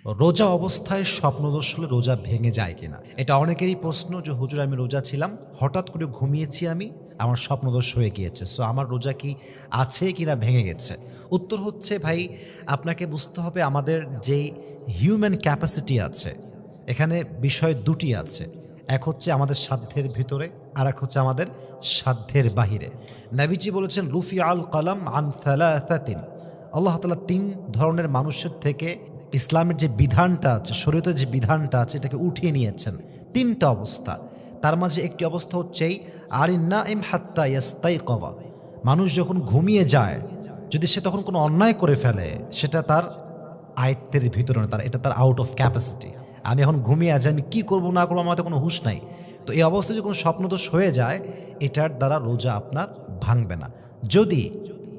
রোজা অবস্থায় স্বপ্নদোষ হলে রোজা ভেঙে যায় কিনা? এটা অনেকেরই প্রশ্ন যে, "হুজুর আমি রোজা ছিলাম, হঠাৎ করে ঘুমিয়েছি আমি, আমার স্বপ্নদোষ হয়ে গিয়েছে। সো আমার রোজা কি আছে কিনা ভেঙে গেছে?" উত্তর হচ্ছে ভাই আপনাকে বুঝতে হবে আমাদের যেই হিউম্যান ক্যাপাসিটি আছে, এখানে বিষয় ২ টি আছে। এক হচ্ছে আমাদের সাধ্যের ভিতরে, আরেক হচ্ছে আমাদের সাধ্যের বাহিরে। নবীজি বলেছেন, "রুফিআল কালাম আন থালাথাতিন" আল্লাহ তাআলা ৩ ধরনের মানুষের থেকে ইসলামের যে বিধানটা আছে, শরীয়তের যে বিধানটা আছে এটাকে উঠিয়ে নিয়েছেন। ৩ টা অবস্থা। তার মাঝে একটি অবস্থা হচ্ছে এই আরিন নাইম হাত্তা ইয়াস্তাইকাযা। মানুষ যখন ঘুমিয়ে যায়, যদি সে তখন কোনো অন্যায় করে ফেলে, সেটা তার আয়ত্তের ভিতরে না, এটা তার আউট অফ ক্যাপাসিটি। আমি এখন ঘুমিয়ে আছি, আমি কি করব না করব আমার হাতে কোনো হুঁশ নাই। তো এই অবস্থায় যদি কোনো স্বপ্নদোষ হয়ে যায়, এটার দ্বারা রোজা আপনার ভাঙবে না। যদি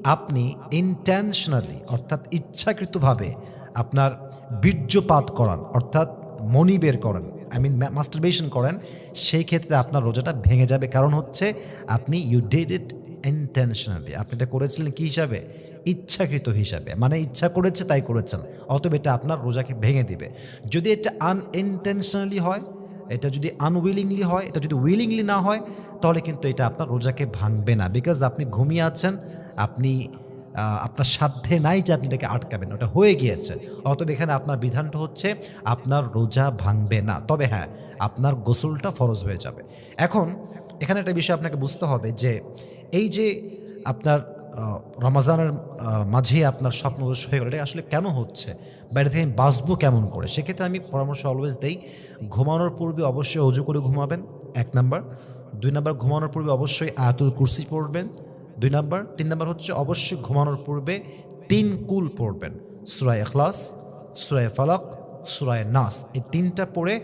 আপনি ইনটেনশনালি অর্থাৎ ইচ্ছাকৃতভাবে আপনার বীর্যপাত করান, অর্থাৎ মনি বের করেন, আই মিন মাস্টারবেশন করেন, সেই ক্ষেত্রে আপনার রোজাটা ভেঙে যাবে। কারণ হচ্ছে আপনি ইউ ডিড ইট ইনটেনশনালি। আপনি এটা করেছিলেন কি হিসাবে? ইচ্ছাকৃত হিসাবে। মানে ইচ্ছা করেছে তাই করেছেন। অতএব এটা আপনার রোজাকে ভেঙে দিবে। যদি এটা আনইনটেনশনালি হয়, এটা যদি আনউইলিংলি হয়, এটা যদি উইলিংলি না হয়, তাহলে কিন্তু এটা আপনার রোজাকে ভাঙবে না। বিকজ আপনি ঘুমিয়ে আছেন, আপনি আপনার সাধ্যে নাই যে আপনি এটাকে আটকাবেন। ওটা হয়ে গিয়েছে। অতএব এখানে আপনার বিধানটা হচ্ছে আপনার রোজা ভাঙবে না। তবে হ্যাঁ, আপনার গোসলটা ফরজ হয়ে যাবে। এখন এখানে একটা বিষয় আপনাকে বুঝতে হবে যে এই যে আপনার রমাজানের মাঝে আপনার স্বপ্নদোষ হয়ে গেল, এটা আসলে কেন হচ্ছে? বা এটা থেকে আমি বাঁচবো কেমন করে? সেক্ষেত্রে আমি পরামর্শ অলওয়েজ দেই, ঘুমানোর পূর্বে অবশ্যই অজু করে ঘুমাবেন ১ নাম্বার। ২ নাম্বার ঘুমানোর পূর্বে অবশ্যই আয়াতুল কুরসি পড়বেন ২ নাম্বার। ৩ নাম্বার হচ্ছে অবশ্যই ঘুমানোর পূর্বে ৩ কুল পড়বেন। সূরা ইখলাস, সূরা ফালাক, সূরা নাস। এই ৩ টা পড়ে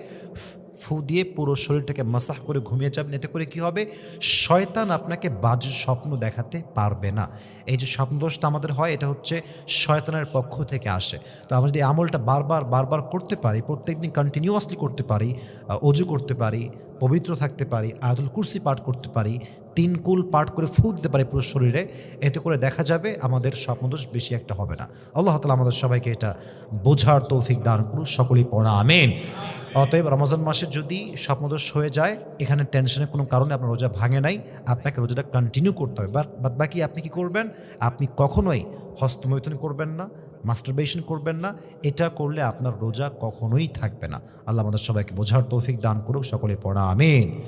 ফু দিয়ে পুরো শরীরটাকে মাসাহ করে ঘুমিয়ে যাবেন। এতে করে কি হবে? শয়তান আপনাকে বাজে স্বপ্ন দেখাতে পারবে না। এই যে স্বপ্নদোষটা আমাদের হয়, এটা হচ্ছে শয়তানের পক্ষ থেকে আসে। তো আমরা যদি এই আমলটা বারবার করতে পারি, প্রত্যেকদিন কন্টিনিউয়াসলি করতে পারি, অজু করতে পারি, পবিত্র থাকতে পারি, আয়াতুল কুরসি পাঠ করতে পারি, ৩ কুল পাঠ করে ফু দিতে পারি পুরো শরীরে, এতে করে দেখা যাবে আমাদের স্বপ্নদোষ বেশি একটা হবে না। আল্লাহ তাআলা আমাদের সবাইকে এটা বোঝার তৌফিক দান করুন। সকলেই পড়া আমিন। অতএব রমজান মাসে যদি স্বপ্নদোষ হয়ে যায়, এখানে টেনশনের কোনো কারণে আপনার রোজা ভাঙে নাই। আপনাকে রোজাটা কন্টিনিউ করতে হবে। বাদবাকি আপনি কি করবেন? আপনি কখনোই হস্তমৈথুন করবেন না, মাস্টারবেশন করবেন না। এটা করলে আপনার রোজা কখনোই থাকবে না। আল্লাহ আমাদের সবাইকে বোঝার তৌফিক দান করুক। সকলে পড়া আমিন।